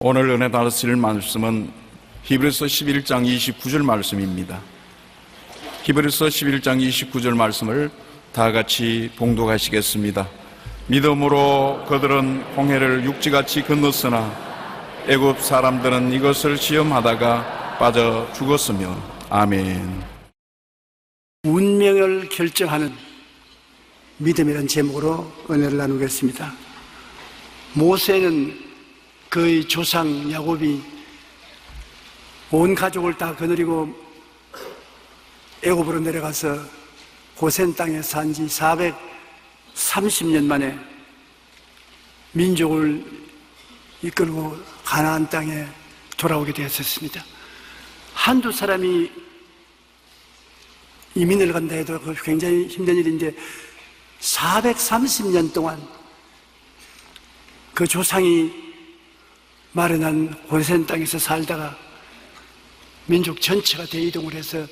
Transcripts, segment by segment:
오늘 은혜 나누실 말씀은 히브리서 11장 29절 말씀입니다. 히브리서 11장 29절 말씀을 다 같이 봉독하시겠습니다. 믿음으로 그들은 홍해를 육지같이 건넜으나 애굽 사람들은 이것을 시험하다가 빠져 죽었으며. 아멘. 운명을 결정하는 믿음이라는 제목으로 은혜를 나누겠습니다. 모세는 그의 조상 야곱이 온 가족을 다 거느리고 애굽으로 내려가서 고센 땅에 산 지 430년 만에 민족을 이끌고 가나안 땅에 돌아오게 되었습니다. 한두 사람이 이민을 간다 해도 굉장히 힘든 일인데 430년 동안 그 조상이 마련한 고센 땅에서 살다가 민족 전체가 대이동을 해서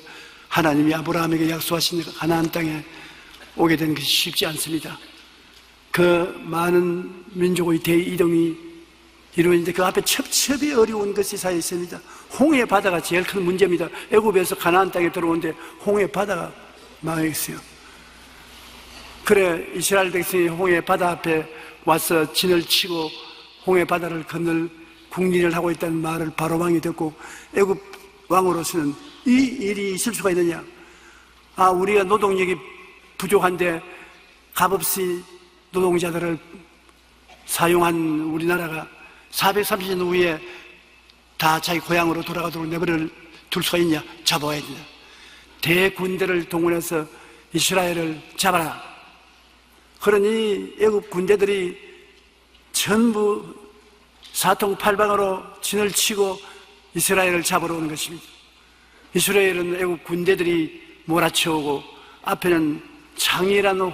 하나님이 아브라함에게 약속하신 가나안 땅에 오게 된 것이 쉽지 않습니다. 그 많은 민족의 대이동이 이루어지는데 그 앞에 첩첩이 어려운 것이 쌓여 있습니다. 홍해 바다가 제일 큰 문제입니다. 애굽에서 가나안 땅에 들어오는데 홍해 바다가 망해 있어요. 그래 이스라엘 백성이 홍해 바다 앞에 와서 진을 치고 홍해 바다를 건널 국리를 하고 있다는 말을 바로 왕이 듣고 애굽 왕으로서는 이 일이 있을 수가 있느냐? 우리가 노동력이 부족한데 값없이 노동자들을 사용한 우리나라가 430년 후에 다 자기 고향으로 돌아가도록 내버려 둘 수가 있냐? 잡아야 된다. 대군대를 동원해서 이스라엘을 잡아라. 그러니 애굽 군대들이 전부 사통팔방으로 진을 치고 이스라엘을 잡으러 오는 것입니다. 이스라엘은 애굽 군대들이 몰아쳐오고 앞에는 장이라는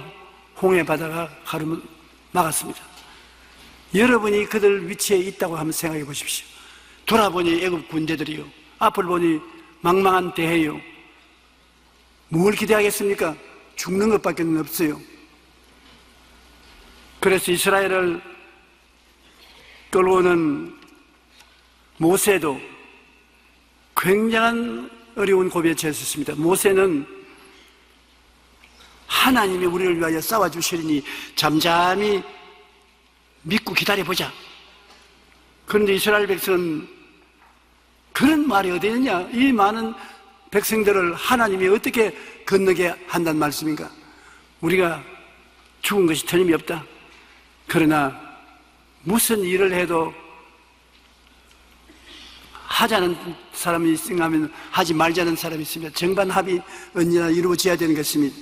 홍해 바다가 가로막았습니다. 여러분이 그들 위치에 있다고 한번 생각해 보십시오. 돌아보니 애굽 군대들이요, 앞을 보니 망망한 대해요. 뭘 기대하겠습니까? 죽는 것밖에 없어요. 그래서 이스라엘을 끌어오는 모세도 굉장한 어려운 고비에 처했습니다. 모세는 하나님이 우리를 위하여 싸워주시리니 잠잠히 믿고 기다려보자. 그런데 이스라엘 백성은 그런 말이 어디 있느냐? 이 많은 백성들을 하나님이 어떻게 건너게 한다는 말씀인가? 우리가 죽은 것이 틀림이 없다. 그러나 무슨 일을 해도 하자는 사람이 있으면 하지 말자는 사람이 있습니다. 정반합이 언제나 이루어져야 되는 것입니다.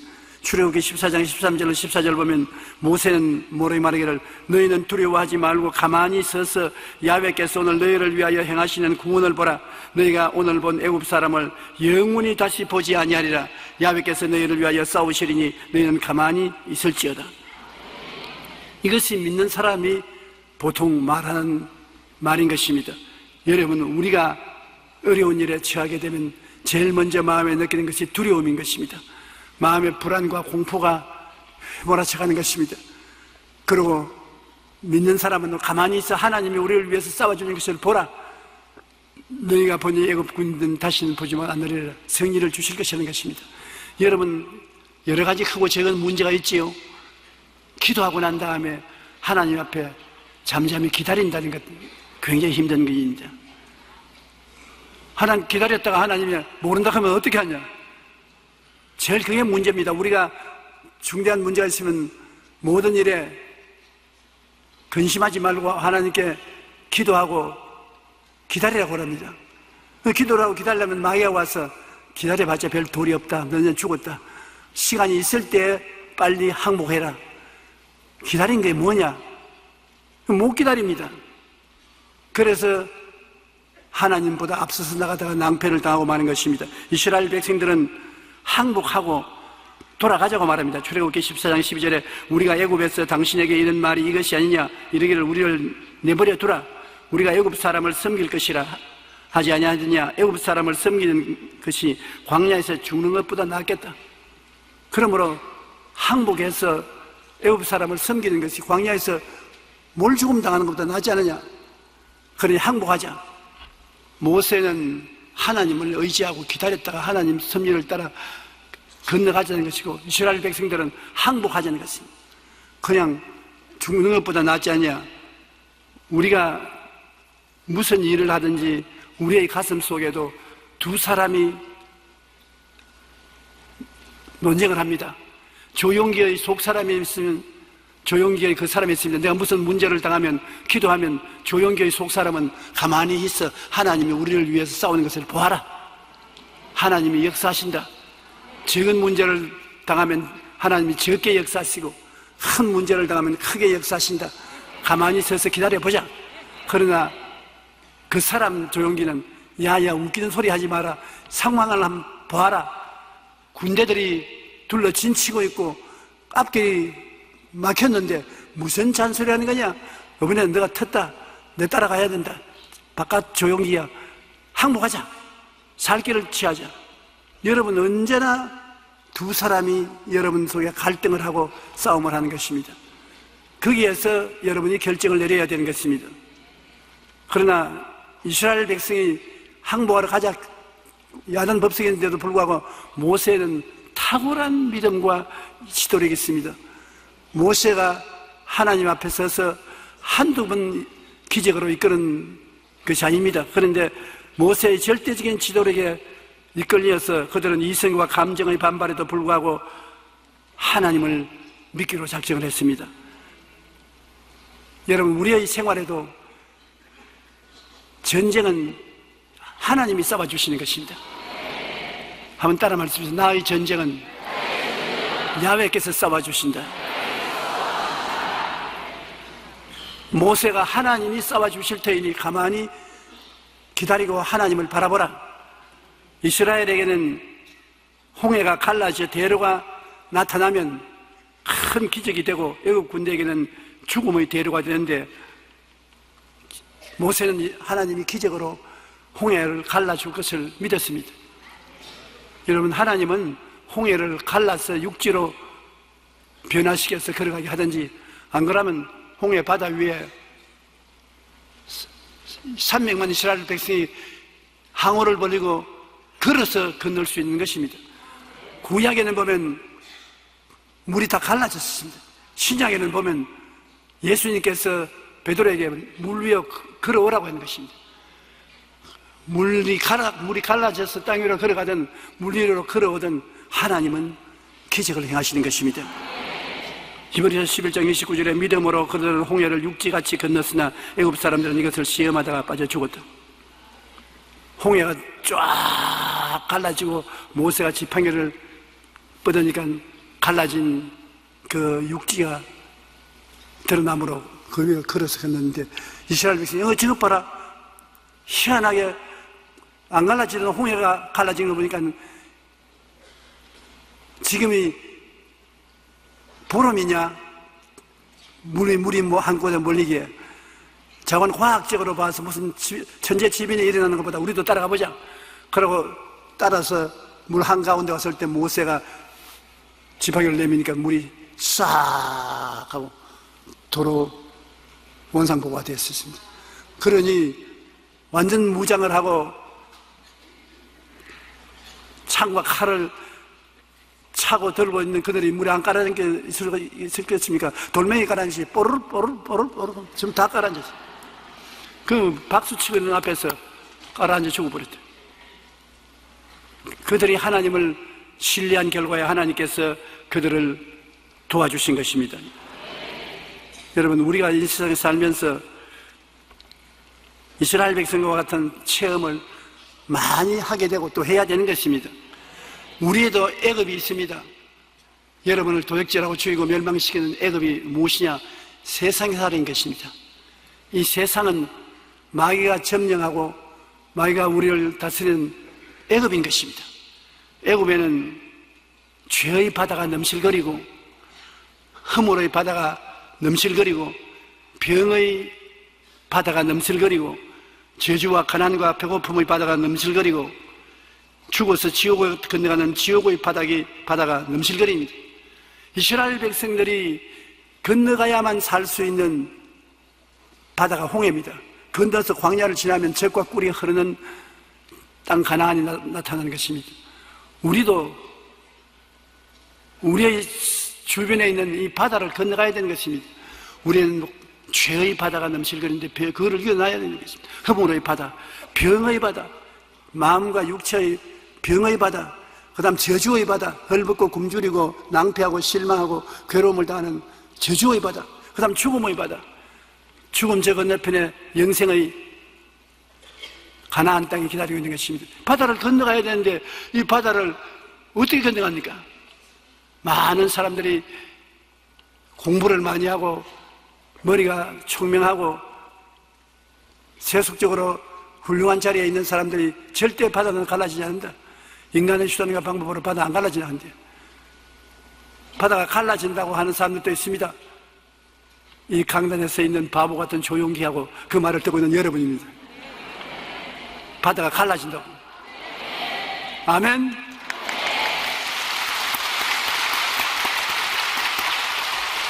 출애굽기 14장 13절로 14절 보면 모세는 뭐라고 말하기를 너희는 두려워하지 말고 가만히 서서 야훼께서 오늘 너희를 위하여 행하시는 구원을 보라. 너희가 오늘 본 애굽 사람을 영원히 다시 보지 아니하리라. 야훼께서 너희를 위하여 싸우시리니 너희는 가만히 있을지어다. 이것이 믿는 사람이 보통 말하는 말인 것입니다. 여러분, 우리가 어려운 일에 처하게 되면 제일 먼저 마음에 느끼는 것이 두려움인 것입니다. 마음의 불안과 공포가 몰아쳐가는 것입니다. 그리고 믿는 사람은 가만히 있어 하나님이 우리를 위해서 싸워주는 것을 보라. 너희가 보니 애굽 군대는 다시는 보지만 않으리라. 승리를 주실 것이라는 것입니다. 여러분, 여러 가지 크고 작은 문제가 있지요. 기도하고 난 다음에 하나님 앞에 잠잠히 기다린다는 것 굉장히 힘든 일입니다. 하나님 기다렸다가 하나님이 모른다 하면 어떻게 하냐? 제일 그게 문제입니다. 우리가 중대한 문제가 있으면 모든 일에 근심하지 말고 하나님께 기도하고 기다리라고 합니다. 기도를 하고 기다리려면 마귀가 와서 기다려봤자 별 도리 없다. 너는 죽었다. 시간이 있을 때 빨리 항복해라. 기다린 게 뭐냐? 못 기다립니다. 그래서 하나님보다 앞서서 나가다가 낭패를 당하고 마는 것입니다. 이스라엘 백성들은 항복하고 돌아가자고 말합니다. 출애굽기 14장 12절에 우리가 애굽에서 당신에게 이런 말이 이것이 아니냐 이르기를 우리를 내버려 두라. 우리가 애굽 사람을 섬길 것이라 하지 아니하느냐. 애굽 사람을 섬기는 것이 광야에서 죽는 것보다 낫겠다. 그러므로 항복해서 애굽 사람을 섬기는 것이 광야에서 몰죽음 당하는 것보다 낫지 않느냐. 그러니 항복하자. 모세는 하나님을 의지하고 기다렸다가 하나님 섭리를 따라 건너가자는 것이고, 이스라엘 백성들은 항복하자는 것입니다. 그냥 죽는 것보다 낫지 않냐. 우리가 무슨 일을 하든지 우리의 가슴 속에도 두 사람이 논쟁을 합니다. 조용기의 속 사람이 있으면, 조용기의 그 사람이 있습니다. 내가 무슨 문제를 당하면, 기도하면 조용기의 속 사람은 가만히 있어 하나님이 우리를 위해서 싸우는 것을 보아라. 하나님이 역사하신다. 적은 문제를 당하면 하나님이 적게 역사하시고, 큰 문제를 당하면 크게 역사하신다. 가만히 서서 기다려보자. 그러나 그 사람 조용기는 야야 웃기는 소리 하지 마라. 상황을 한번 보아라. 군대들이 둘러 진치고 있고 앞길이 막혔는데 무슨 잔소리 하는 거냐. 이번에 너가 텄다. 내 따라가야 된다. 바깥 조용기야. 항복하자. 살 길을 취하자. 여러분, 언제나 두 사람이 여러분 속에 갈등을 하고 싸움을 하는 것입니다. 거기에서 여러분이 결정을 내려야 되는 것입니다. 그러나 이스라엘 백성이 항복하러 가자 야단 법석인데도 불구하고 모세는 탁월한 믿음과 지도력이 있습니다. 모세가 하나님 앞에 서서 한두 번 기적으로 이끄는 것이 아닙니다. 그런데 모세의 절대적인 지도력에 이끌려서 그들은 이성과 감정의 반발에도 불구하고 하나님을 믿기로 작정을 했습니다. 여러분, 우리의 생활에도 전쟁은 하나님이 싸워주시는 것입니다. 한번 따라 말씀하세요. 나의 전쟁은 야훼께서 싸워주신다. 모세가 하나님이 싸워주실 터이니 가만히 기다리고 하나님을 바라보라. 이스라엘에게는 홍해가 갈라져 대로가 나타나면 큰 기적이 되고 애국 군대에게는 죽음의 대로가 되는데, 모세는 하나님이 기적으로 홍해를 갈라줄 것을 믿었습니다. 여러분, 하나님은 홍해를 갈라서 육지로 변화시켜서 걸어가게 하든지, 안 그러면 홍해 바다 위에 300만 이스라엘 백성이 항우를 벌리고 걸어서 건널 수 있는 것입니다. 구약에는 보면 물이 다 갈라졌습니다. 신약에는 보면 예수님께서 베드로에게 물 위에 걸어오라고 하는 것입니다. 물이 갈라져서 땅 위로 걸어가든 물 위로 걸어오든 하나님은 기적을 행하시는 것입니다. 히브리서 11장 29절에 믿음으로 그들은 홍해를 육지같이 건넜으나 애굽 사람들은 이것을 시험하다가 빠져 죽었다. 홍해가 쫙 갈라지고 모세가 지팡이를 뻗으니까 갈라진 그 육지가 드러나므로 그 위에 걸어서 건넜는데, 이스라엘 백성이 저것 봐라, 희한하게 안 갈라지는 홍해가 갈라진 거 보니까 지금이 보름이냐, 물이 뭐 한 곳에 몰리기에. 자원 과학적으로 봐서 무슨 천재지변이 일어나는 것보다 우리도 따라가 보자. 그러고 따라서 물 한가운데 왔을 때 모세가 지팡이를 내미니까 물이 싹 하고 도로 원상복구가 되었습니다. 그러니 완전 무장을 하고 창과 칼을 차고 들고 있는 그들이 물에 안 깔아진 게 있을겠습니까? 돌멩이 깔아진지 뽀르르 지금 다 깔아앉았어요. 그 박수 치고 있는 앞에서 깔아앉아 죽어버렸대. 그들이 하나님을 신뢰한 결과에 하나님께서 그들을 도와주신 것입니다. 여러분, 우리가 이 세상에 살면서 이스라엘 백성과 같은 체험을 많이 하게 되고 또 해야 되는 것입니다. 우리에도 애굽이 있습니다. 여러분을 도적질하고 죽이고 멸망시키는 애굽이 무엇이냐? 세상에 살인 것입니다. 이 세상은 마귀가 점령하고 마귀가 우리를 다스리는 애굽인 것입니다. 애굽에는 죄의 바다가 넘실거리고 허물의 바다가 넘실거리고 병의 바다가 넘실거리고 저주와 가난과 배고픔의 바다가 넘실거리고 죽어서 지옥을 건너가는 지옥의 바다가 넘실거립니다. 이스라엘 백성들이 건너가야만 살 수 있는 바다가 홍해입니다. 그 건너서 광야를 지나면 젖과 꿀이 흐르는 땅 가나안이 나타나는 것입니다. 우리도 우리의 주변에 있는 이 바다를 건너가야 되는 것입니다. 우리는 죄의 바다가 넘실거리는데 그거를 이겨놔야 되는 것입니다. 허물의 바다, 병의 바다, 마음과 육체의 병의 바다, 그 다음 저주의 바다, 헐벗고 굶주리고 낭패하고 실망하고 괴로움을 당하는 저주의 바다, 그 다음 죽음의 바다, 죽음 저 건너편에 영생의 가나안 땅이 기다리고 있는 것입니다. 바다를 건너가야 되는데 이 바다를 어떻게 건너갑니까? 많은 사람들이 공부를 많이 하고 머리가 총명하고 세속적으로 훌륭한 자리에 있는 사람들이 절대 바다는 갈라지지 않는다. 인간의 수단과 방법으로 바다 안 갈라지지 않는데, 바다가 갈라진다고 하는 사람들도 있습니다. 이 강단에 서 있는 바보 같은 조용기하고 그 말을 듣고 있는 여러분입니다. 바다가 갈라진다고. 아멘.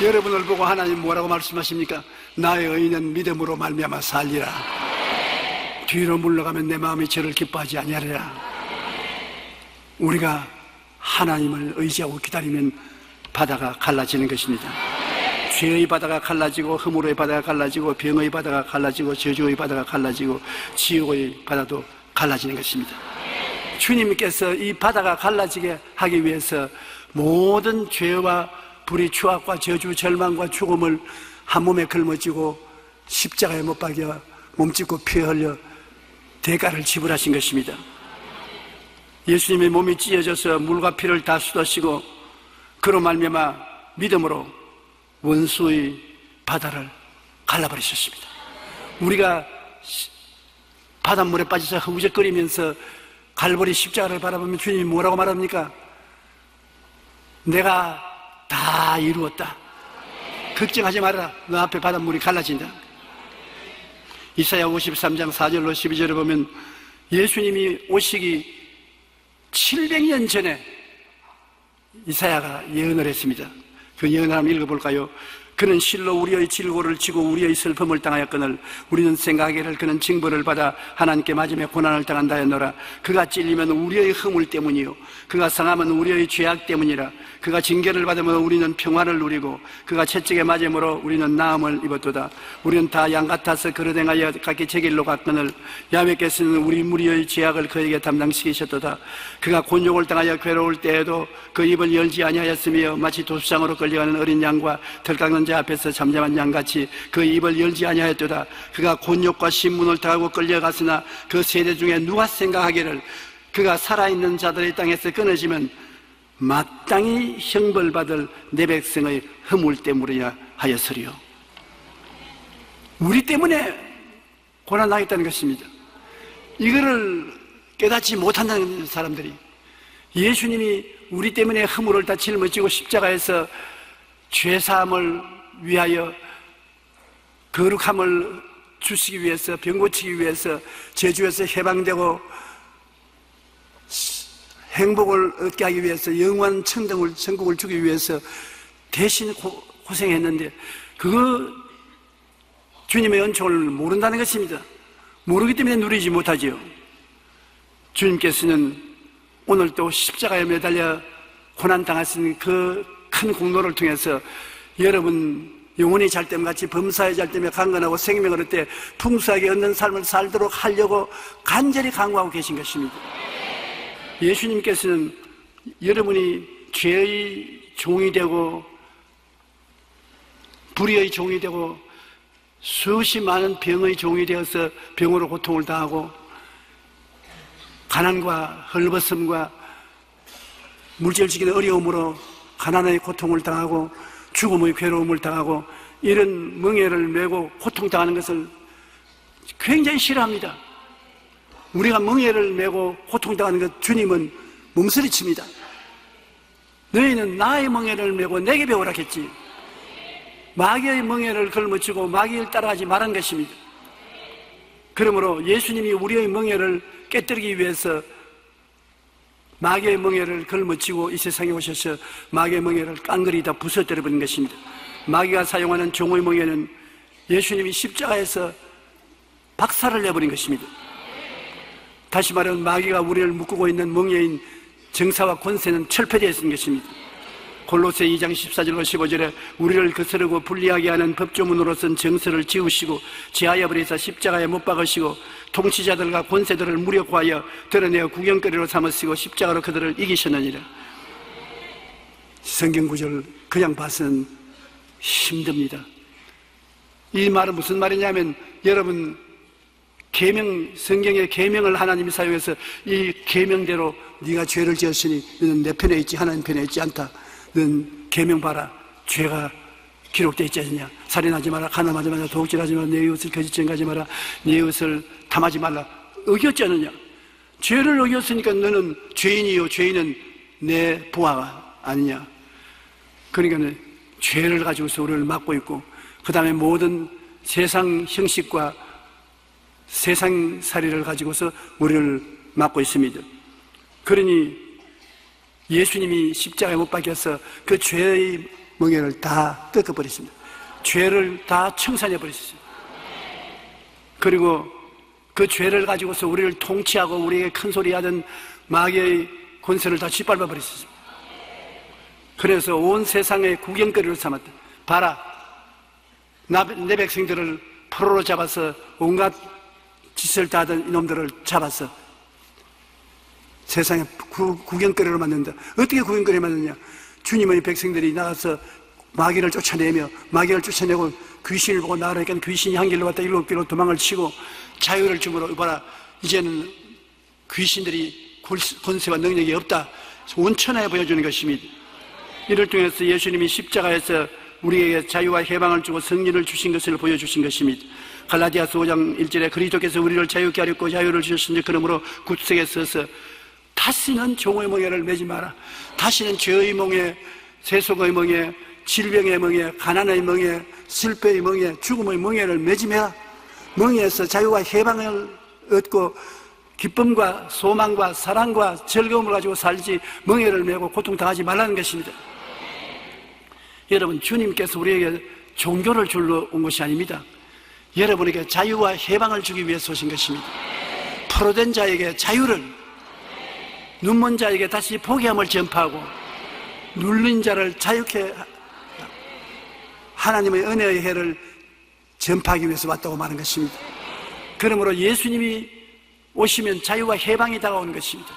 여러분을 보고 하나님 뭐라고 말씀하십니까? 나의 의인은 믿음으로 말미암아 살리라. 뒤로 물러가면 내 마음이 저를 기뻐하지 아니하리라. 우리가 하나님을 의지하고 기다리면 바다가 갈라지는 것입니다. 죄의 바다가 갈라지고 허물의 바다가 갈라지고 병의 바다가 갈라지고 저주의 바다가 갈라지고 지옥의 바다도 갈라지는 것입니다. 주님께서 이 바다가 갈라지게 하기 위해서 모든 죄와 불의 추악과 저주, 절망과 죽음을 한 몸에 걸머쥐고 십자가에 못 박여 몸짓고 피 흘려 대가를 지불하신 것입니다. 예수님의 몸이 찢어져서 물과 피를 다 쏟으시고 그로 말미암아 믿음으로 원수의 바다를 갈라버리셨습니다. 우리가 바닷물에 빠져서 허우적거리면서 갈보리 십자가를 바라보면 주님이 뭐라고 말합니까? 내가 다 이루었다. 걱정하지 말아라. 너 앞에 바닷물이 갈라진다. 이사야 53장 4절로 12절을 보면 예수님이 오시기 700년 전에 이사야가 예언을 했습니다. 그 예언을 한번 읽어볼까요? 그는 실로 우리의 질고를 지고 우리의 슬픔을 당하였거늘 우리는 생각하기를 그는 징벌을 받아 하나님께 맞으며 고난을 당한다 하였노라. 그가 찔리면 우리의 허물 때문이요 그가 상하면 우리의 죄악 때문이라. 그가 징계를 받으면 우리는 평화를 누리고 그가 채찍에 맞음으로 우리는 나음을 입었도다. 우리는 다 양 같아서 그릇행하여 각기 제 길로 갔거늘 야훼께서는 우리 무리의 죄악을 그에게 담당시키셨도다. 그가 곤욕을 당하여 괴로울 때에도 그 입을 열지 아니하였으며 마치 도수장으로 끌려가는 어린 양과 털 깎는 자 앞에서 잠잠한 양같이 그 입을 열지 아니하였도다. 그가 곤욕과 신문을 당하고 끌려갔으나 그 세대 중에 누가 생각하기를 그가 살아있는 자들의 땅에서 끊어지면 마땅히 형벌받을 내 백성의 허물 때문이야 하였으리요. 우리 때문에 고난당했다는 것입니다. 이거를 깨닫지 못한다는 사람들이, 예수님이 우리 때문에 허물을 다 짊어지고 십자가에서 죄사함을 위하여 거룩함을 주시기 위해서, 병 고치기 위해서, 저주에서 해방되고 행복을 얻게 하기 위해서, 영원 천국을 주기 위해서 대신 고생했는데 그거 주님의 은총을 모른다는 것입니다. 모르기 때문에 누리지 못하지요. 주님께서는 오늘 또 십자가에 매달려 고난당하신 그 큰 공로를 통해서 여러분 영혼이 잘됨같이 범사에 잘되며 강건하고 생명을 얻되 풍성하게 얻는 삶을 살도록 하려고 간절히 강구하고 계신 것입니다. 예수님께서는 여러분이 죄의 종이 되고 불의의 종이 되고 수없이 많은 병의 종이 되어서 병으로 고통을 당하고 가난과 헐벗음과 물질적인 어려움으로 가난의 고통을 당하고 죽음의 괴로움을 당하고 이런 멍에를 메고 고통당하는 것을 굉장히 싫어합니다. 우리가 멍에를 메고 고통당하는 것 주님은 몸서리칩니다. 너희는 나의 멍에를 메고 내게 배우라 했지. 마귀의 멍에를 걸머쥐고 마귀를 따라하지 말한 것입니다. 그러므로 예수님이 우리의 멍에를 깨뜨리기 위해서 마귀의 멍에를 걸머쥐고 이 세상에 오셔서 마귀의 멍에를 깡그리 다 부숴뜨려버린 것입니다. 마귀가 사용하는 종의 멍에는 예수님이 십자가에서 박살을 내버린 것입니다. 다시 말하면 마귀가 우리를 묶고 있는 멍에인 정사와 권세는 철폐되었는 것입니다. 골로새 2장 14절로 15절에 우리를 거스르고 불리하게 하는 법조문으로선 정서를 지우시고 지하여 버리사 십자가에 못 박으시고 통치자들과 권세들을 무력화하여 드러내어 구경거리로 삼으시고 십자가로 그들을 이기셨느니라. 성경 구절 그냥 봐서는 힘듭니다. 이 말은 무슨 말이냐면 여러분 성경의 계명을 하나님이 사용해서 이 계명대로 네가 죄를 지었으니 너는 내 편에 있지 하나님 편에 있지 않다. 넌 계명 봐라. 죄가 기록되어 있지 않느냐. 살인하지 마라. 간음하지 마라. 도둑질하지 마라. 내 이웃을 거짓 증거하지 마라. 내 이웃을 탐하지 말라. 어겼지 않느냐. 죄를 어겼으니까 너는 죄인이요 죄인은 내 부하가 아니냐. 그러니까 죄를 가지고서 우리를 막고 있고 그 다음에 모든 세상 형식과 세상살이를 가지고서 우리를 막고 있습니다. 그러니 예수님이 십자가에 못 박혀서 그 죄의 멍에를 다 뜯어버렸습니다. 죄를 다 청산해버렸습니다. 그리고 그 죄를 가지고서 우리를 통치하고 우리에게 큰소리 하던 마귀의 권세를 다 짓밟아버렸습니다. 그래서 온 세상의 구경거리로 삼았다. 봐라, 내 백성들을 포로로 잡아서 온갖 짓을 다 하던 이놈들을 잡아서 세상에 구경거리로 만든다. 어떻게 구경거리로 만드냐? 주님의 백성들이 나가서 마귀를 쫓아내며 마귀를 쫓아내고 귀신을 보고 나가니까 귀신이 한 길로 왔다 7길로 도망을 치고 자유를 주므로 봐라, 이제는 귀신들이 권세와 능력이 없다. 온천하에 보여주는 것입니다. 이를 통해서 예수님이 십자가에서 우리에게 자유와 해방을 주고 승리를 주신 것을 보여주신 것입니다. 갈라디아서 5장 1절에 그리스도께서 우리를 자유케 하렸고 자유를 주셨으니 그러므로 구석에 서서 다시는 종의 멍에를 매지 마라. 다시는 죄의 멍에, 세속의 멍에, 질병의 멍에, 가난의 멍에, 실패의 멍에, 죽음의 멍에를 매지 마라. 멍에에서 자유와 해방을 얻고 기쁨과 소망과 사랑과 즐거움을 가지고 살지 멍에를 메고 고통당하지 말라는 것입니다. 여러분, 주님께서 우리에게 종교를 주러 온 것이 아닙니다. 여러분에게 자유와 해방을 주기 위해서 오신 것입니다. 포로된 자에게 자유를, 눈먼 자에게 다시 포기함을 전파하고 눌린 자를 자유케 하나님의 은혜의 해를 전파하기 위해서 왔다고 말한 것입니다. 그러므로 예수님이 오시면 자유와 해방이 다가오는 것입니다.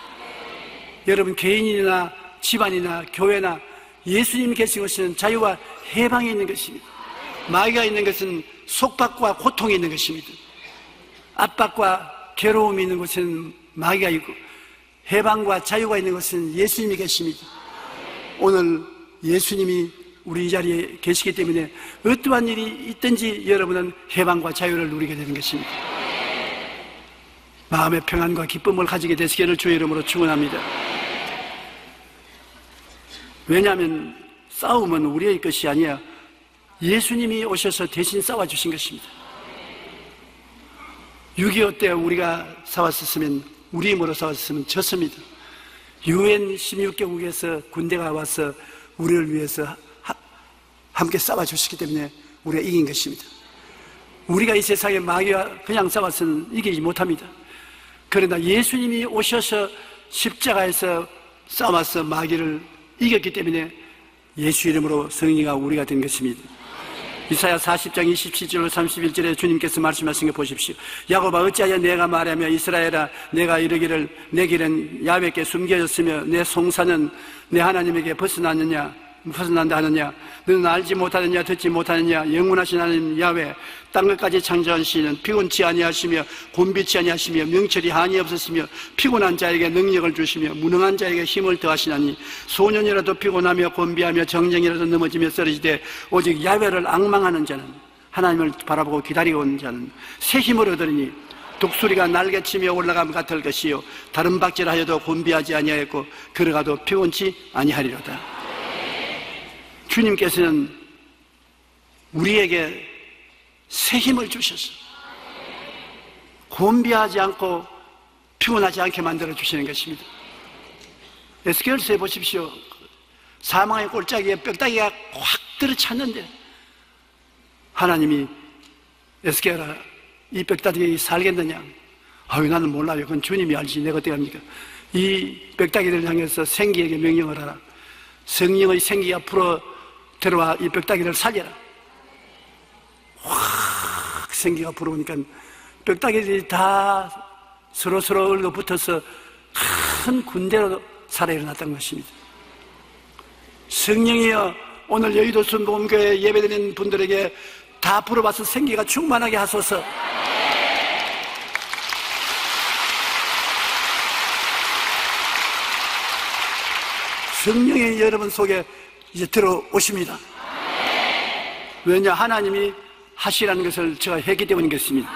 여러분, 개인이나 집안이나 교회나 예수님이 계신 것은 자유와 해방이 있는 것입니다. 마귀가 있는 것은 속박과 고통이 있는 것입니다. 압박과 괴로움이 있는 곳에는 마귀가 있고 해방과 자유가 있는 것은 예수님이 계십니다. 오늘 예수님이 우리 이 자리에 계시기 때문에 어떠한 일이 있든지 여러분은 해방과 자유를 누리게 되는 것입니다. 마음의 평안과 기쁨을 가지게 되시기를 주의 이름으로 축원합니다. 왜냐하면 싸움은 우리의 것이 아니야 예수님이 오셔서 대신 싸워주신 것입니다. 6.25 때 우리가 싸웠었으면, 우리 힘으로 싸웠으면 졌습니다. UN 16개국에서 군대가 와서 우리를 위해서 함께 싸워주시기 때문에 우리가 이긴 것입니다. 우리가 이 세상에 마귀와 그냥 싸워서는 이기지 못합니다. 그러나 예수님이 오셔서 십자가에서 싸워서 마귀를 이겼기 때문에 예수 이름으로 승리가 우리가 된 것입니다. 이사야 40장 27절 31절에 주님께서 말씀하신 거 보십시오. 야곱아, 어찌하여 내가 말하며 이스라엘아, 내가 이르기를 내 길은 야훼께 숨겨졌으며 내 송사는 내 하나님에게 벗어난다 하느냐. 너는 알지 못하느냐, 듣지 못하느냐. 영원하신 하나님 야훼, 땅끝까지 창조하시는 피곤치 아니하시며 곤비치 아니하시며 명철이 한이 없으시며 피곤한 자에게 능력을 주시며 무능한 자에게 힘을 더하시나니 소년이라도 피곤하며 곤비하며 정령이라도 넘어지며 쓰러지되 오직 야훼를 앙망하는 자는, 하나님을 바라보고 기다리고 온 자는 새 힘을 얻으리니 독수리가 날개치며 올라감 같을 것이요 다른 박질하여도 곤비하지 아니하였고 걸어가도 피곤치 아니하리로다. 주님께서는 우리에게 새 힘을 주셔서 곤비하지 않고 피곤하지 않게 만들어 주시는 것입니다. 에스겔서에 보십시오. 사망의 골짜기에 뼈다귀가 확 들어찼는데 하나님이 에스겔아, 이 빽따기들이 살겠느냐? 아유, 나는 몰라요. 그건 주님이 알지. 내가 어떻게 합니까? 이 빽따기들을 향해서 생기에게 명령을 하라. 성령의 생기가 불어 들어와 이 빽따기를 살려라. 확 생기가 불어오니까 빽따기들이 다 서로 얼거붙어서 큰 군대로 살아 일어났다는 것입니다. 성령이여, 오늘 여의도 순복음교회 예배드리는 분들에게 다 불어봐서 생기가 충만하게 하소서. 성령이 여러분 속에 이제 들어오십니다. 왜냐? 하나님이 하시라는 것을 제가 했기 때문이겠습니다.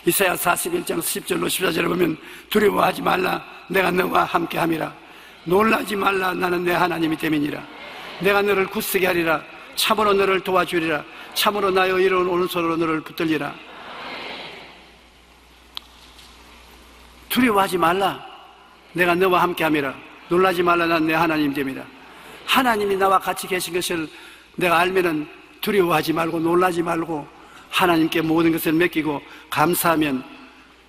이사야 41장 10절로 14절을 보면 두려워하지 말라, 내가 너와 함께함이라. 놀라지 말라, 나는 내 하나님이 됨이니라. 내가 너를 굳세게 하리라. 참으로 너를 도와주리라. 참으로 나의 이로운 오른손으로 너를 붙들리라. 두려워하지 말라, 내가 너와 함께함이라. 놀라지 말라, 난 내 하나님 됨이라. 하나님이 나와 같이 계신 것을 내가 알면은 두려워하지 말고 놀라지 말고 하나님께 모든 것을 맡기고 감사하면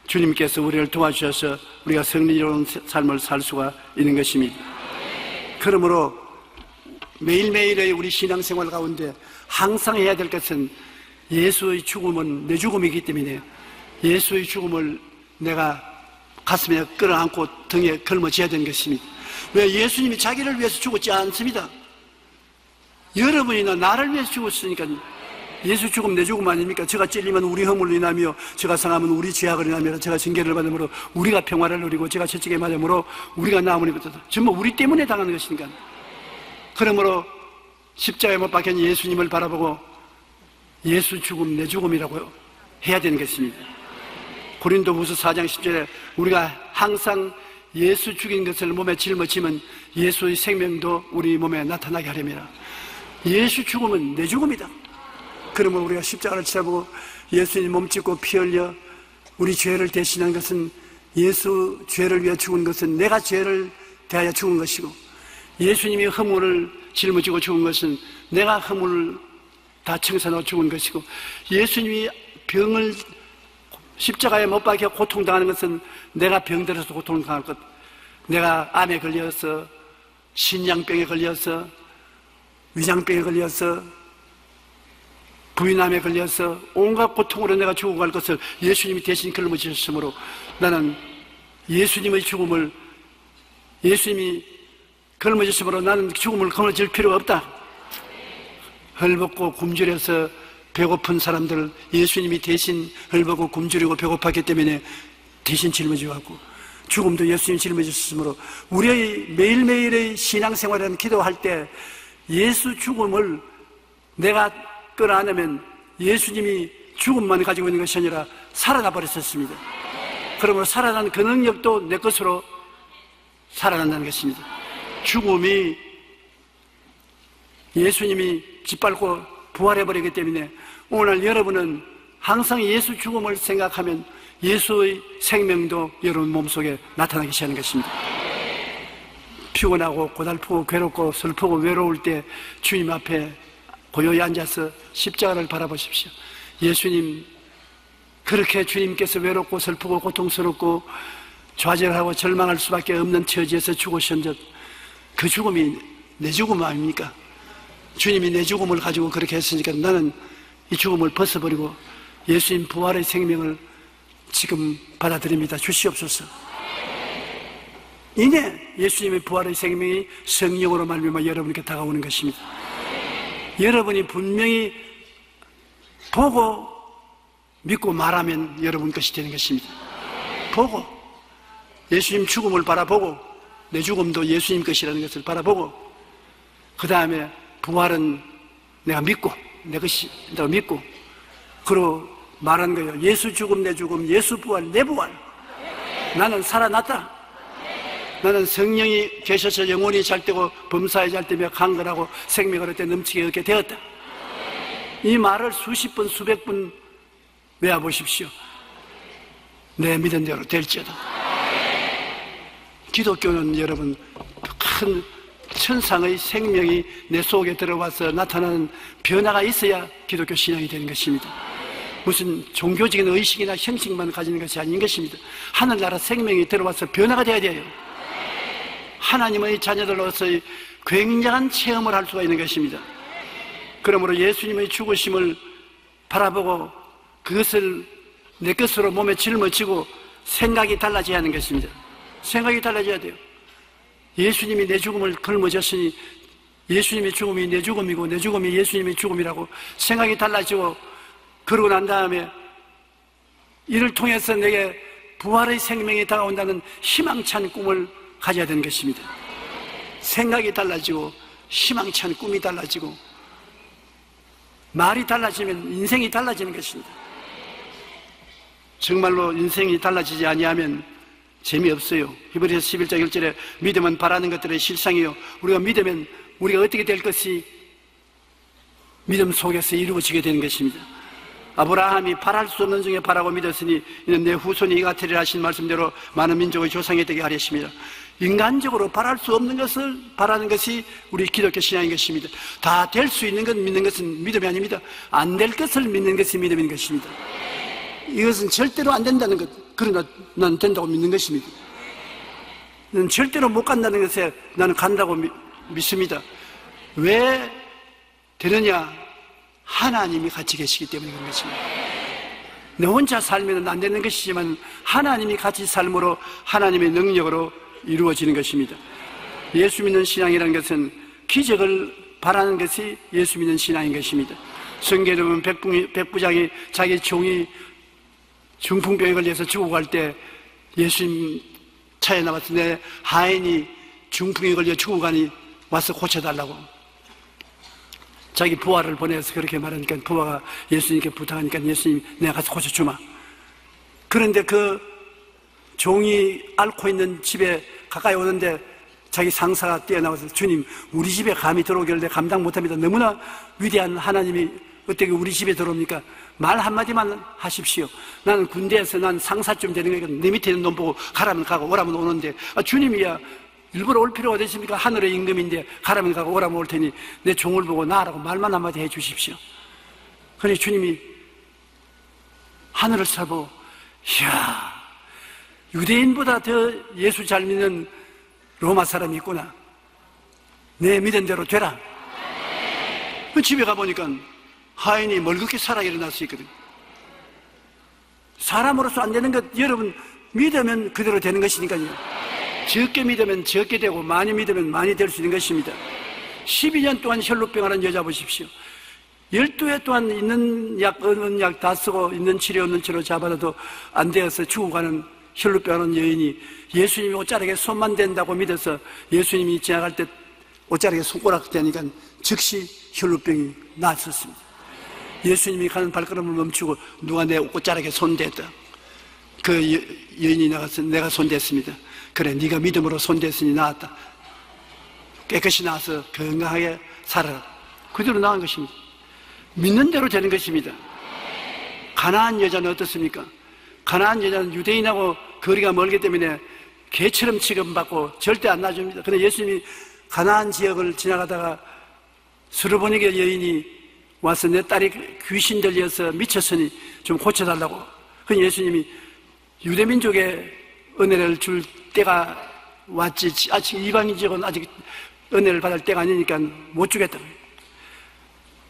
주님께서 우리를 도와주셔서 우리가 성리로운 삶을 살 수가 있는 것입니다. 그러므로 매일매일의 우리 신앙생활 가운데 항상 해야 될 것은 예수의 죽음은 내 죽음이기 때문에 예수의 죽음을 내가 가슴에 끌어안고 등에 걸머쥐어야 되는 것입니다. 왜? 예수님이 자기를 위해서 죽었지 않습니다. 여러분이나 나를 위해서 죽었으니까. 예수 죽음 내 죽음 아닙니까? 제가 찔리면 우리 허물로 인하며, 제가 상하면 우리 죄악을 인하며, 제가 징계를 받음으로 우리가 평화를 누리고, 제가 채찍에 맞음으로 우리가 나무니 붙어서 전부 우리 때문에 당하는 것이니까. 그러므로 십자가에 못 박힌 예수님을 바라보고 예수 죽음 내 죽음이라고 해야 되는 것입니다. 고린도후서 4장 10절에 우리가 항상 예수 죽인 것을 몸에 짊어지면 예수의 생명도 우리 몸에 나타나게 하려니라. 예수 죽음은 내 죽음이다. 그러면 우리가 십자가를 쳐다보고 예수님 몸 찢고 피 흘려 우리 죄를 대신한 것은, 예수 죄를 위해 죽은 것은 내가 죄를 대하여 죽은 것이고, 예수님이 허물을 짊어지고 죽은 것은 내가 허물을 다 청산하고 죽은 것이고, 예수님이 병을 십자가에 못 박혀 고통당하는 것은 내가 병들어서 고통당할 것, 내가 암에 걸려서, 신장병에 걸려서, 위장병에 걸려서, 부인암에 걸려서 온갖 고통으로 내가 죽어갈 것을 예수님이 대신 걸머지셨으므로 나는 예수님의 죽음을, 예수님이 걸머지셨으므로 나는 죽음을 걸머질 필요가 없다. 헐벗고 굶주려서 배고픈 사람들 예수님이 대신 헐벗고 굶주리고 배고팠기 때문에 대신 짊어지고 왔고, 죽음도 예수님이 짊어지셨으므로 우리의 매일매일의 신앙생활은 기도할 때 예수 죽음을 내가 끌어안으면 예수님이 죽음만 가지고 있는 것이 아니라 살아나 버렸었습니다. 그러므로 살아난 그 능력도 내 것으로 살아난다는 것입니다. 죽음이 예수님이 짓밟고 부활해버리기 때문에 오늘 여러분은 항상 예수 죽음을 생각하면 예수의 생명도 여러분 몸속에 나타나기 시작하는 것입니다. 피곤하고 고달프고 괴롭고 슬프고 외로울 때 주님 앞에 고요히 앉아서 십자가를 바라보십시오. 예수님, 그렇게 주님께서 외롭고 슬프고 고통스럽고 좌절하고 절망할 수밖에 없는 처지에서 죽으신 그 죽음이 내 죽음 아닙니까? 주님이 내 죽음을 가지고 그렇게 했으니까 나는 이 죽음을 벗어버리고 예수님 부활의 생명을 지금 받아들입니다. 주시옵소서. 이내 예수님의 부활의 생명이 성령으로 말미암아 여러분에게 다가오는 것입니다. 여러분이 분명히 보고 믿고 말하면 여러분 것이 되는 것입니다. 보고 예수님 죽음을 바라보고 내 죽음도 예수님 것이라는 것을 바라보고, 그 다음에 부활은 내가 믿고 내 것이 내가 믿고, 그리고 말한 거예요. 예수 죽음 내 죽음, 예수 부활 내 부활. 나는 살아났다. 나는 성령이 계셔서 영혼이 잘 되고 범사에 잘 되며 강건하고 생명을 얻게 넘치게 얻게 되었다. 이 말을 수십 번 수백 번 외워보십시오. 내 믿은 대로 될지어다. 기독교는 여러분 큰 천상의 생명이 내 속에 들어와서 나타나는 변화가 있어야 기독교 신앙이 되는 것입니다. 무슨 종교적인 의식이나 형식만 가지는 것이 아닌 것입니다. 하늘나라 생명이 들어와서 변화가 되어야 돼요. 하나님의 자녀들로서의 굉장한 체험을 할 수가 있는 것입니다. 그러므로 예수님의 죽으심을 바라보고 그것을 내 것으로 몸에 짊어지고 생각이 달라져야 하는 것입니다. 생각이 달라져야 돼요. 예수님이 내 죽음을 걸머졌으니 예수님의 죽음이 내 죽음이고 내 죽음이 예수님의 죽음이라고 생각이 달라지고, 그러고 난 다음에 이를 통해서 내게 부활의 생명이 다가온다는 희망찬 꿈을 가져야 되는 것입니다. 생각이 달라지고 희망찬 꿈이 달라지고 말이 달라지면 인생이 달라지는 것입니다. 정말로 인생이 달라지지 아니하면 재미없어요. 히브리서 11장 1절에 믿음은 바라는 것들의 실상이요, 우리가 믿으면 우리가 어떻게 될 것이 믿음 속에서 이루어지게 되는 것입니다. 아브라함이 바랄 수 없는 중에 바라고 믿었으니 이는 내 후손이 이가 되리라 하신 말씀대로 많은 민족의 조상이 되게 하렸습니다. 인간적으로 바랄 수 없는 것을 바라는 것이 우리 기독교 신앙인 것입니다. 다 될 수 있는 것 믿는 것은 믿음이 아닙니다. 안 될 것을 믿는 것이 믿음인 것입니다. 이것은 절대로 안 된다는 것, 그러나 난 된다고 믿는 것입니다. 난 절대로 못 간다는 것에 나는 간다고 믿습니다. 왜 되느냐? 하나님이 같이 계시기 때문에 그런 것입니다. 내 혼자 살면 안 되는 것이지만 하나님이 같이 삶으로 하나님의 능력으로 이루어지는 것입니다. 예수 믿는 신앙이라는 것은 기적을 바라는 것이 예수 믿는 신앙인 것입니다. 성경에 보면 백부장이 자기 종이 중풍병에 걸려서 죽어갈 때 예수님 차에 나와서 내 하인이 중풍에 걸려 죽어가니 와서 고쳐달라고 자기 부하를 보내서 그렇게 말하니까 부하가 예수님께 부탁하니까 예수님 내가 가서 고쳐주마. 그런데 그 종이 앓고 있는 집에 가까이 오는데 자기 상사가 뛰어나와서 주님 우리 집에 감히 들어오길래 감당 못합니다. 너무나 위대한 하나님이 어떻게 우리 집에 들어옵니까? 말 한마디만 하십시오. 나는 군대에서 난 상사쯤 되는 거니까 내 밑에 있는 놈 보고 가라면 가고 오라면 오는데 주님이야 일부러 올 필요가 되십니까? 하늘의 임금인데 가라면 가고 오라면 올 테니 내 종을 보고 나라고 말만 한마디 해 주십시오. 그러니 주님이 하늘을 살고 이야 유대인보다 더 예수 잘 믿는 로마 사람이 있구나. 내 믿은 대로 되라. 그 집에 가보니까 하인이 멀겋게 살아 일어날 수 있거든. 사람으로서 안 되는 것 여러분 믿으면 그대로 되는 것이니까요. 적게 믿으면 적게 되고 많이 믿으면 많이 될 수 있는 것입니다. 12년 동안 혈루병하는 여자 보십시오. 12해 동안 있는 약 없는 약 다 쓰고 있는 치료 없는 치료 잡아도 안 되어서 죽어가는 혈루병하는 여인이 예수님이 옷자락에 손만 댄다고 믿어서 예수님이 지나갈 때 옷자락에 손가락 대니까 즉시 혈루병이 나았었습니다. 예수님이 가는 발걸음을 멈추고 누가 내 옷자락에 손댔다. 그 여인이 나가서 내가 손댔습니다. 그래 네가 믿음으로 손댔으니 나았다. 깨끗이 나와서 건강하게 살아라. 그대로 나은 것입니다. 믿는 대로 되는 것입니다. 가나안 여자는 어떻습니까? 가나안 여자는 유대인하고 거리가 멀기 때문에 개처럼 취급받고 절대 안 놔줍니다. 그런데 예수님이 가나안 지역을 지나가다가 스르보니게 여인이 와서 내 딸이 귀신 들려서 미쳤으니 좀 고쳐달라고. 그러니 예수님이 유대민족의 은혜를 줄 때가 왔지 아직 이방 지역은 아직 은혜를 받을 때가 아니니까 못 주겠다.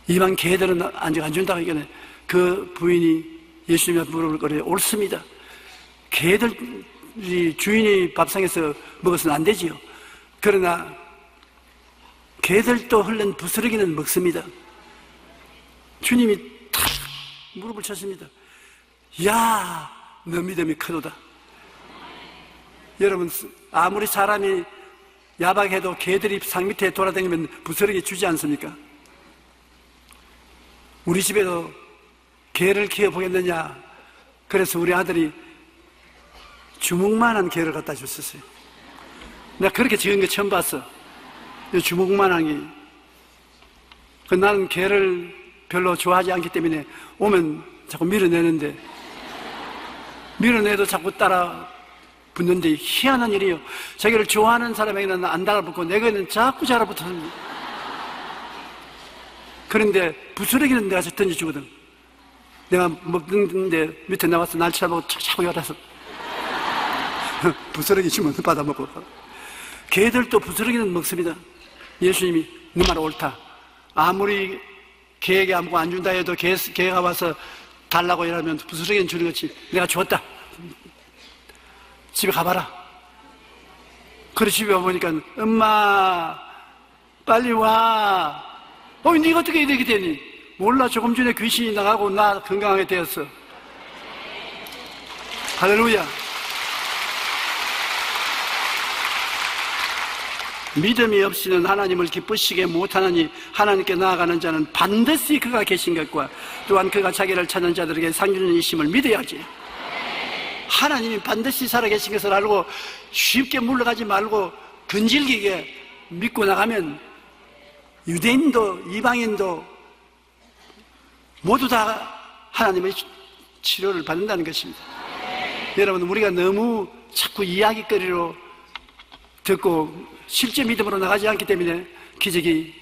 이방 개들은 아직 안 준다고 하니까 그 부인이 예수님 앞에 물어볼 거래요. 옳습니다. 개들이 주인이 밥상에서 먹어서는 안 되지요. 그러나 개들도 흘린 부스러기는 먹습니다. 주님이 탁 무릎을 쳤습니다. 야, 너 믿음이 크도다. 여러분 아무리 사람이 야박해도 개들이 상 밑에 돌아다니면 부스러기 주지 않습니까? 우리 집에도 개를 키워보겠느냐. 그래서 우리 아들이 주먹만한 개를 갖다 줬었어요. 내가 그렇게 적은 거 처음 봤어. 주먹만한 게. 나는 개를 별로 좋아하지 않기 때문에 오면 자꾸 밀어내는데 밀어내도 자꾸 따라 붙는데 희한한 일이에요. 자기를 좋아하는 사람에게는 안 달라붙고 내게는 자꾸 달라붙습니다. 그런데 부스러기는 내가 던져주거든. 내가 먹는데 밑에 나와서 날 쳐다보고 차고 열어서 부스러기 주면 받아먹고. 개들도 부스러기는 먹습니다. 예수님이 네 말 옳다. 아무리 개에게 아무것도 안 준다 해도 개가 와서 달라고 이러면 부스러기는 주는 것이 내가 줬다. 집에 가봐라. 그래 집에 와보니까 엄마 빨리 와. 네가 어떻게 이렇게 되니? 몰라. 조금 전에 귀신이 나가고 나 건강하게 되었어. 할렐루야. 믿음이 없이는 하나님을 기쁘시게 못하나니 하나님께 나아가는 자는 반드시 그가 계신 것과 또한 그가 자기를 찾는 자들에게 상 주는 이심을 믿어야지. 하나님이 반드시 살아계신 것을 알고 쉽게 물러가지 말고 근질기게 믿고 나가면 유대인도 이방인도 모두 다 하나님의 치료를 받는다는 것입니다. 여러분, 우리가 너무 자꾸 이야기거리로 듣고 실제 믿음으로 나가지 않기 때문에 기적이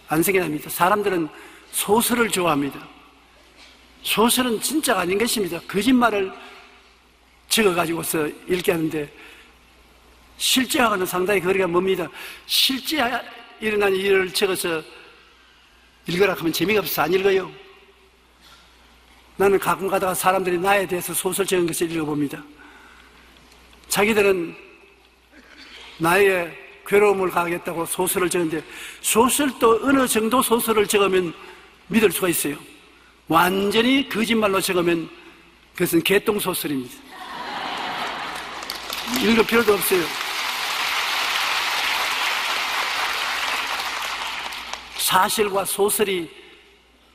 안 생겨납니다. 사람들은 소설을 좋아합니다. 소설은 진짜가 아닌 것입니다. 거짓말을 적어가지고서 읽게 하는데 실제하고는 상당히 거리가 멉니다. 실제 일어난 일을 적어서 읽으라 하면 재미가 없어서 안 읽어요. 나는 가끔 가다가 사람들이 나에 대해서 소설 적은 것을 읽어봅니다. 자기들은 나의 괴로움을 가하겠다고 소설을 적는데 소설도 어느 정도 소설을 적으면 믿을 수가 있어요. 완전히 거짓말로 적으면 그것은 개똥소설입니다. 읽을 필요도 없어요. 사실과 소설이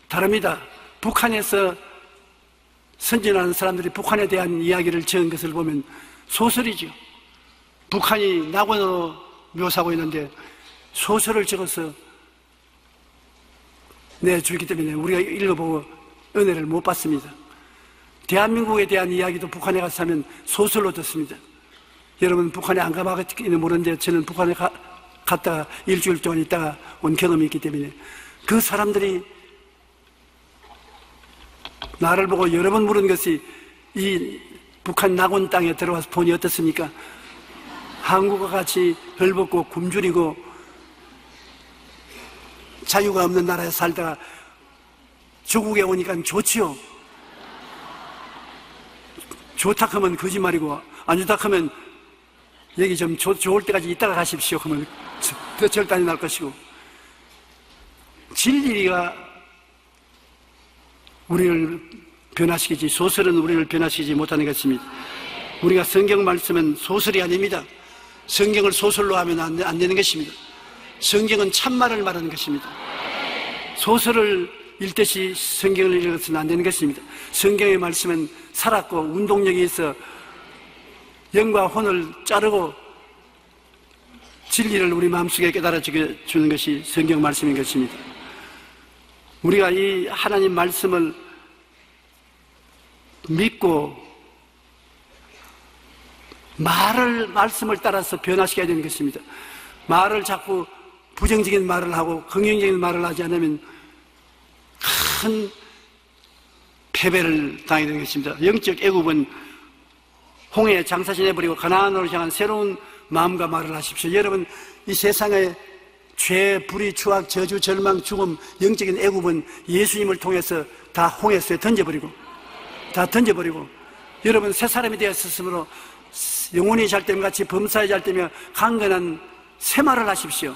다릅니다. 북한에서 선진하는 사람들이 북한에 대한 이야기를 적은 것을 보면 소설이죠. 북한이 낙원으로 묘사하고 있는데 소설을 적어서 내주기 때문에 우리가 읽어보고 은혜를 못 받습니다. 대한민국에 대한 이야기도 북한에 가서 하면 소설로 듣습니다. 여러분 북한에 안 가봐가지고는 모르는데 저는 북한에 갔다가 일주일 동안 있다가 온 경험이 있기 때문에 그 사람들이 나를 보고 여러 번 물은 것이 이 북한 낙원 땅에 들어와서 보니 어떻습니까? 한국과 같이 헐벗고 굶주리고 자유가 없는 나라에 살다가 조국에 오니까 좋지요. 좋다 하면 거짓말이고 안 좋다 하면 여기 좀 좋을 때까지 있다가 가십시오 하면 더 절단이 날 것이고 진리가 우리를 변화시키지 소설은 우리를 변화시키지 못하는 것입니다. 우리가 성경 말씀은 소설이 아닙니다. 성경을 소설로 하면 안 되는 것입니다. 성경은 참말을 말하는 것입니다. 소설을 읽듯이 성경을 읽어서는 안 되는 것입니다. 성경의 말씀은 살았고 운동력이 있어 영과 혼을 자르고 진리를 우리 마음속에 깨달아 주는 것이 성경 말씀인 것입니다. 우리가 이 하나님 말씀을 믿고 말씀을 따라서 변화시켜야 되는 것입니다. 말을 자꾸 부정적인 말을 하고 긍정적인 말을 하지 않으면 큰 패배를 당하게 되는 것입니다. 영적 애굽은 홍해에 장사시내버리고 가나안으로 향한 새로운 마음과 말을 하십시오. 여러분, 이 세상의 죄, 불의, 추악, 저주, 절망, 죽음, 영적인 애굽은 예수님을 통해서 다 홍해에 던져버리고 여러분 새 사람이 되었으므로 영혼이 잘됨 같이 범사에 잘되며 강건한 새 말을 하십시오.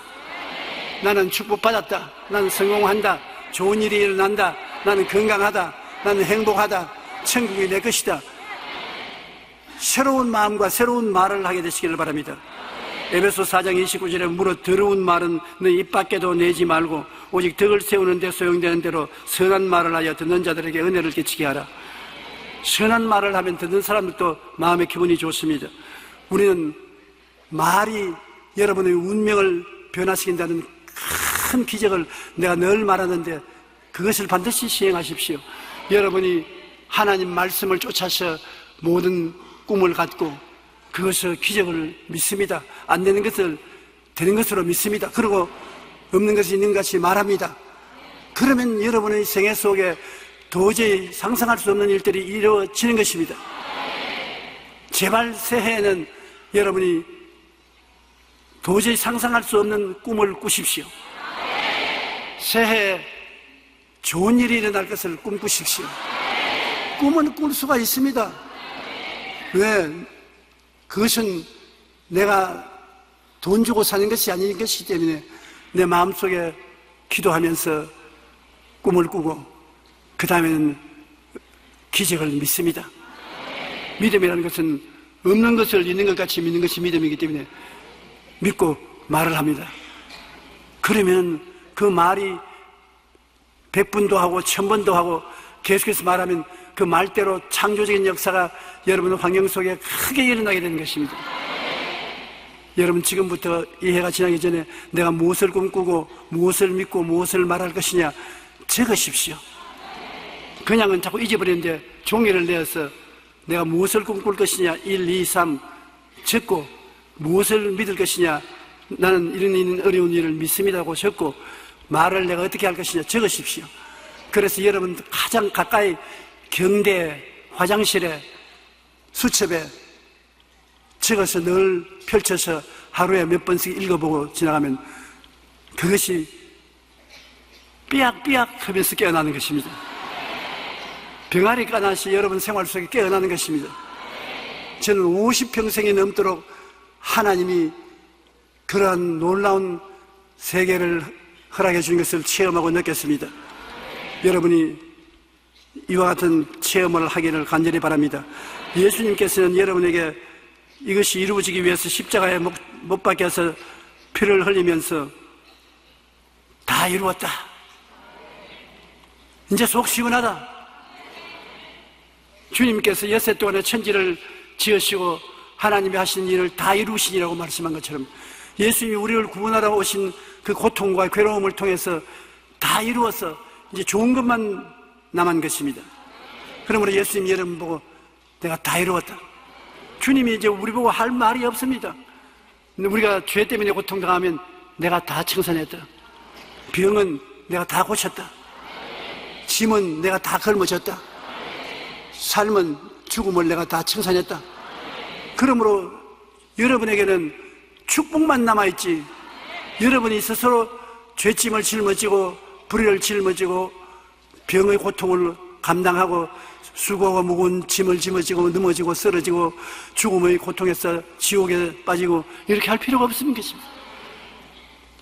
나는 축복받았다. 나는 성공한다. 좋은 일이 일어난다. 나는 건강하다. 나는 행복하다. 천국이 내 것이다. 새로운 마음과 새로운 말을 하게 되시기를 바랍니다. 에베소 4장 29절에 무릇 더러운 말은 너 입 밖에도 내지 말고 오직 덕을 세우는 데 소용되는 대로 선한 말을 하여 듣는 자들에게 은혜를 끼치게 하라. 선한 말을 하면 듣는 사람들도 마음의 기분이 좋습니다. 우리는 말이 여러분의 운명을 변화시킨다는 큰 기적을 내가 늘 말하는데 그것을 반드시 시행하십시오. 여러분이 하나님 말씀을 쫓아서 모든 꿈을 갖고 그것을 기적을 믿습니다. 안 되는 것을 되는 것으로 믿습니다. 그리고 없는 것이 있는 것이 말합니다. 그러면 여러분의 생애 속에 도저히 상상할 수 없는 일들이 이루어지는 것입니다. 제발 새해에는 여러분이 도저히 상상할 수 없는 꿈을 꾸십시오. 새해 좋은 일이 일어날 것을 꿈꾸십시오. 꿈은 꿀 수가 있습니다. 왜? 그것은 내가 돈 주고 사는 것이 아닌 것이기 때문에 내 마음속에 기도하면서 꿈을 꾸고 그 다음에는 기적을 믿습니다. 믿음이라는 것은 없는 것을 있는 것 같이 믿는 것이 믿음이기 때문에 믿고 말을 합니다. 그러면 그 말이 100번도 하고 1000번도 하고 계속해서 말하면 그 말대로 창조적인 역사가 여러분 환경 속에 크게 일어나게 되는 것입니다. 여러분 지금부터 이 해가 지나기 전에 내가 무엇을 꿈꾸고 무엇을 믿고 무엇을 말할 것이냐 적으십시오. 그냥은 자꾸 잊어버리는데 종이를 내어서 내가 무엇을 꿈꿀 것이냐 1, 2, 3 적고 무엇을 믿을 것이냐 나는 이런 어려운 일을 믿습니다고 적고 말을 내가 어떻게 할 것이냐 적으십시오. 그래서 여러분 가장 가까이 경대 화장실에 수첩에 적어서 늘 펼쳐서 하루에 몇 번씩 읽어보고 지나가면 그것이 삐약삐약 하면서 깨어나는 것입니다. 병아리 까나시 여러분 생활 속에 깨어나는 것입니다. 저는 50평생이 넘도록 하나님이 그러한 놀라운 세계를 허락해 주신 것을 체험하고 느꼈습니다. 여러분이 이와 같은 체험을 하기를 간절히 바랍니다. 예수님께서는 여러분에게 이것이 이루어지기 위해서 십자가에 못 박혀서 피를 흘리면서 다 이루었다. 이제 속 시원하다. 주님께서 엿새 동안에 천지를 지으시고 하나님이 하신 일을 다 이루시니라고 말씀한 것처럼 예수님이 우리를 구원하러 오신 그 고통과 괴로움을 통해서 다 이루어서 이제 좋은 것만 남은 것입니다. 그러므로 예수님이 여러분 보고 내가 다 이루었다. 주님이 이제 우리 보고 할 말이 없습니다. 우리가 죄 때문에 고통당하면 내가 다 청산했다. 병은 내가 다 고쳤다. 짐은 내가 다 걸머졌다. 삶은 죽음을 내가 다 청산했다. 그러므로 여러분에게는 축복만 남아있지 여러분이 스스로 죄짐을 짊어지고 불의를 짊어지고 병의 고통을 감당하고 수고하고 무거운 짐을 짊어지고 넘어지고 쓰러지고 죽음의 고통에서 지옥에 빠지고 이렇게 할 필요가 없습니다.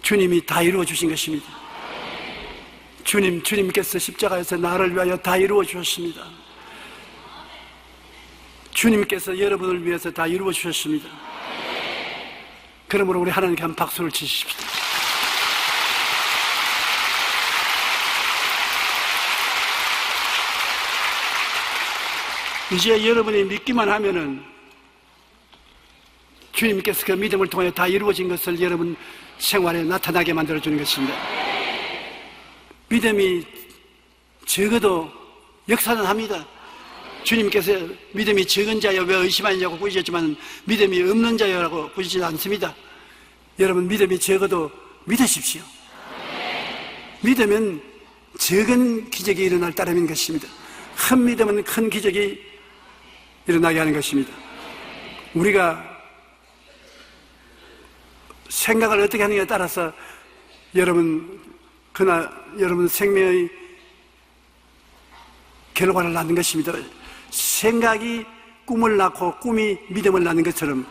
주님이 다 이루어 주신 것입니다. 주님께서 십자가에서 나를 위하여 다 이루어 주셨습니다. 주님께서 여러분을 위해서 다 이루어 주셨습니다. 그러므로 우리 하나님께 한 박수를 치십시오. 이제 여러분이 믿기만 하면은 주님께서 그 믿음을 통해 다 이루어진 것을 여러분 생활에 나타나게 만들어주는 것입니다. 믿음이 적어도 역사는 합니다. 주님께서 믿음이 적은 자여 왜 의심하느냐고 꾸짖었지만 믿음이 없는 자여라고 꾸짖지 않습니다. 여러분 믿음이 적어도 믿으십시오. 믿으면 적은 기적이 일어날 따름인 것입니다. 큰 믿음은 큰 기적이 일어나게 하는 것입니다. 우리가 생각을 어떻게 하느냐에 따라서 여러분 생명의 결과를 낳는 것입니다. 생각이 꿈을 낳고 꿈이 믿음을 낳는 것처럼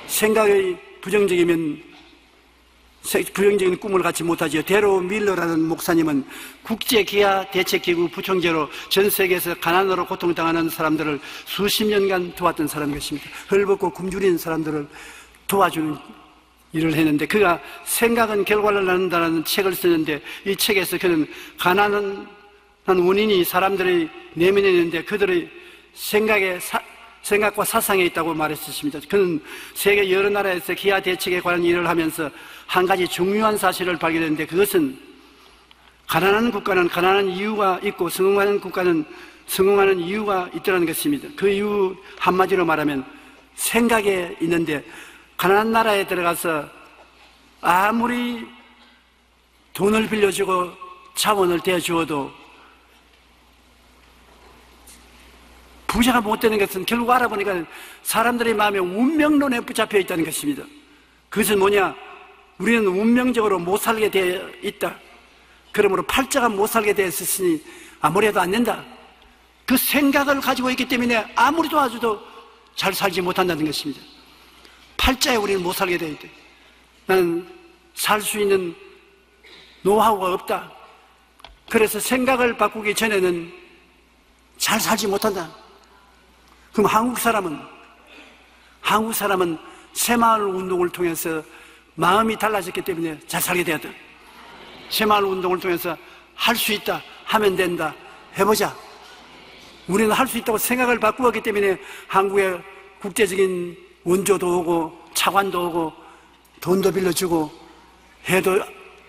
생각이 부정적이면 부정적인 꿈을 갖지 못하지요. 데로 밀러라는 목사님은 국제기아 대책기구 부총재로 전 세계에서 가난으로 고통당하는 사람들을 수십 년간 도왔던 사람인 것입니다. 헐벗고 굶주린 사람들을 도와주는 일을 했는데 그가 생각은 결과를 낳는다는 책을 쓰는데 이 책에서 그는 가난한 원인이 사람들의 내면에 있는데 그들의 생각과 사상에 있다고 말했습니다. 그는 세계 여러 나라에서 기아 대책에 관한 일을 하면서 한 가지 중요한 사실을 발견했는데 그것은 가난한 국가는 가난한 이유가 있고 성공하는 국가는 성공하는 이유가 있다는 것입니다. 그 이유 한마디로 말하면 생각에 있는데 가난한 나라에 들어가서 아무리 돈을 빌려주고 자원을 대주어도 부자가 못 되는 것은 결국 알아보니까 사람들의 마음에 운명론에 붙잡혀 있다는 것입니다. 그것은 뭐냐? 우리는 운명적으로 못 살게 되어 있다. 그러므로 팔자가 못 살게 되어 있으니 아무리 해도 안 된다. 그 생각을 가지고 있기 때문에 아무리 도와줘도 잘 살지 못한다는 것입니다. 팔자에 우리는 못 살게 되어 있다. 나는 살 수 있는 노하우가 없다. 그래서 생각을 바꾸기 전에는 잘 살지 못한다. 그럼 한국 사람은 새마을 운동을 통해서 마음이 달라졌기 때문에 잘 살게 되었다. 새마을 운동을 통해서 할 수 있다, 하면 된다, 해보자. 우리는 할 수 있다고 생각을 바꾸었기 때문에 한국에 국제적인 원조도 오고 차관도 오고 돈도 빌려주고 해도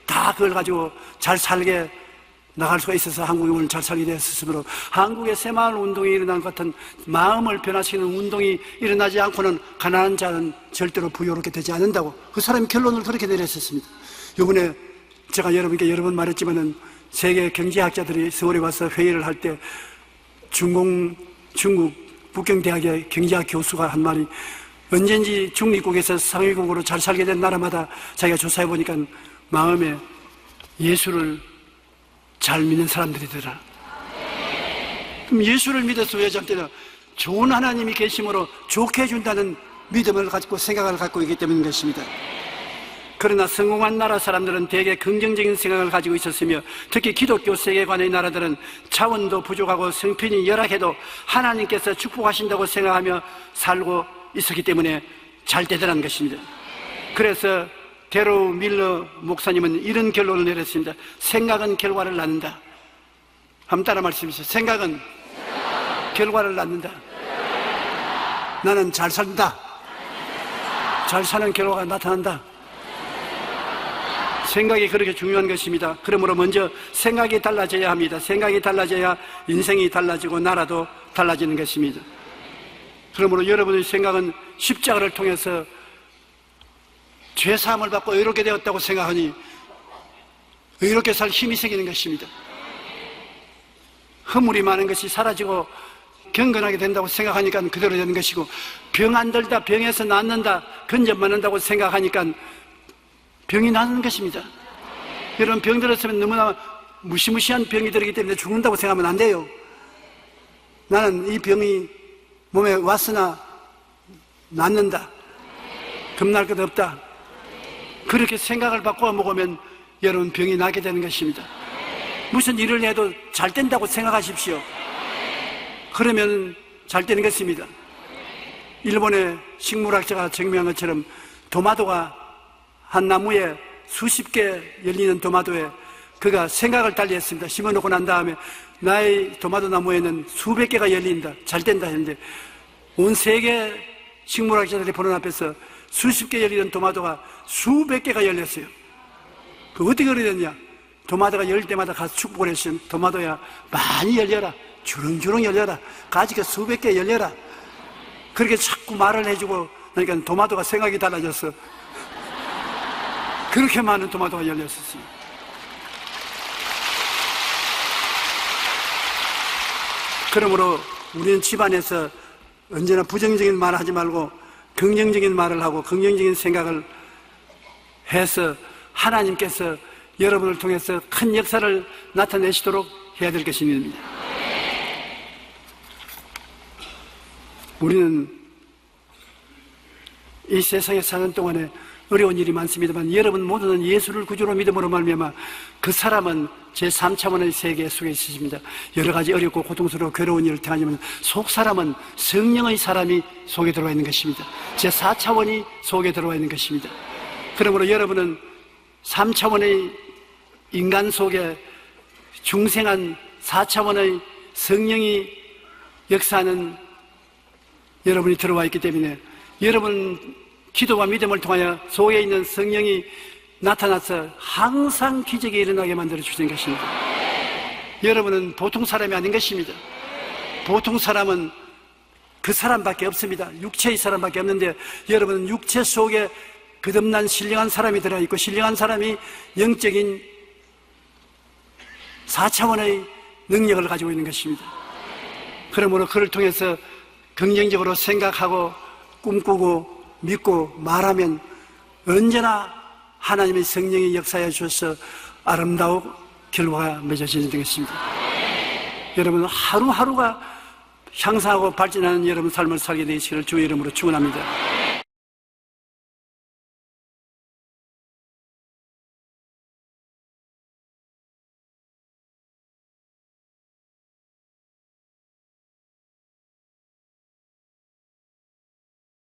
다 그걸 가지고 잘 살게 나갈 수가 있어서 한국이 오늘 잘 살게 되었으므로 한국의 새마을 운동이 일어난 것 같은 마음을 변화시키는 운동이 일어나지 않고는 가난한 자는 절대로 부유롭게 되지 않는다고 그 사람이 결론을 그렇게 내렸었습니다. 이번에 제가 여러분께 여러 번 말했지만은 세계 경제학자들이 서울에 와서 회의를 할 때 중국 북경대학의 경제학 교수가 한 말이 언젠지 중립국에서 상위국으로 잘 살게 된 나라마다 자기가 조사해 보니까 마음에 예수를 잘 믿는 사람들이더라. 그럼 예수를 믿어서 왜 저한테는 좋은 하나님이 계심으로 좋게 해준다는 믿음을 가지고 생각을 갖고 있기 때문인 것입니다. 그러나 성공한 나라 사람들은 대개 긍정적인 생각을 가지고 있었으며 특히 기독교 세계관의 나라들은 자원도 부족하고 성편이 열악해도 하나님께서 축복하신다고 생각하며 살고 있었기 때문에 잘 되더라는 것입니다. 그래서 데로 밀러 목사님은 이런 결론을 내렸습니다. 생각은 결과를 낳는다. 한번 따라 말씀해주세요. 생각은 결과를 낳는다. 나는 잘 산다. 잘 사는 결과가 나타난다. 생각이 그렇게 중요한 것입니다. 그러므로 먼저 생각이 달라져야 합니다. 생각이 달라져야 인생이 달라지고 나라도 달라지는 것입니다. 그러므로 여러분의 생각은 십자가를 통해서 죄사함을 받고 의롭게 되었다고 생각하니 의롭게 살 힘이 생기는 것입니다. 허물이 많은 것이 사라지고 경건하게 된다고 생각하니까 그대로 되는 것이고 병 안 들다 병에서 낫는다 근접 맞는다고 생각하니까 병이 나는 것입니다. 여러분 병 들었으면 너무나 무시무시한 병이 들기 때문에 죽는다고 생각하면 안 돼요. 나는 이 병이 몸에 왔으나 낫는다. 겁날 것 없다. 그렇게 생각을 바꿔 먹으면 여러분 병이 나게 되는 것입니다. 무슨 일을 해도 잘 된다고 생각하십시오. 그러면 잘 되는 것입니다. 일본의 식물학자가 증명한 것처럼 도마도가 한 나무에 수십 개 열리는 도마도에 그가 생각을 달리 했습니다. 심어놓고 난 다음에 나의 도마도 나무에는 수백 개가 열린다. 잘 된다 했는데 온 세계 식물학자들이 보는 앞에서 수십 개 열리는 도마도가 수백 개가 열렸어요. 그 어떻게 그렇게 됐냐? 도마도가 열릴 때마다 가서 축복을 했으면 도마도야 많이 열려라. 주렁주렁 열려라. 가지가 수백 개 열려라. 그렇게 자꾸 말을 해주고 그러니까 도마도가 생각이 달라졌어. 그렇게 많은 도마도가 열렸었어요. 그러므로 우리는 집안에서 언제나 부정적인 말을 하지 말고 긍정적인 말을 하고 긍정적인 생각을 해서 하나님께서 여러분을 통해서 큰 역사를 나타내시도록 해야 될 것입니다. 우리는 이 세상에 사는 동안에 어려운 일이 많습니다만 여러분 모두는 예수를 구주로 믿음으로 말미암아 그 사람은 제3차원의 세계 속에 있으십니다. 여러 가지 어렵고 고통스러워 괴로운 일을 당하지만 속 사람은 성령의 사람이 속에 들어와 있는 것입니다. 제4차원이 속에 들어와 있는 것입니다. 그러므로 여러분은 3차원의 인간 속에 중생한 4차원의 성령이 역사하는 여러분이 들어와 있기 때문에 여러분 기도와 믿음을 통하여 속에 있는 성령이 나타나서 항상 기적이 일어나게 만들어 주시는 것입니다. 여러분은 보통 사람이 아닌 것입니다. 보통 사람은 그 사람밖에 없습니다. 육체의 사람밖에 없는데 여러분은 육체 속에 거듭난 신령한 사람이 들어있고 신령한 사람이 영적인 4차원의 능력을 가지고 있는 것입니다. 그러므로 그를 통해서 긍정적으로 생각하고 꿈꾸고 믿고 말하면 언제나 하나님의 성령이 역사해 주셔서 아름다운 결과가 맺어지는 것입니다. 여러분 하루하루가 향상하고 발전하는 여러분 삶을 살게 되시기를 주의 이름으로 축원합니다.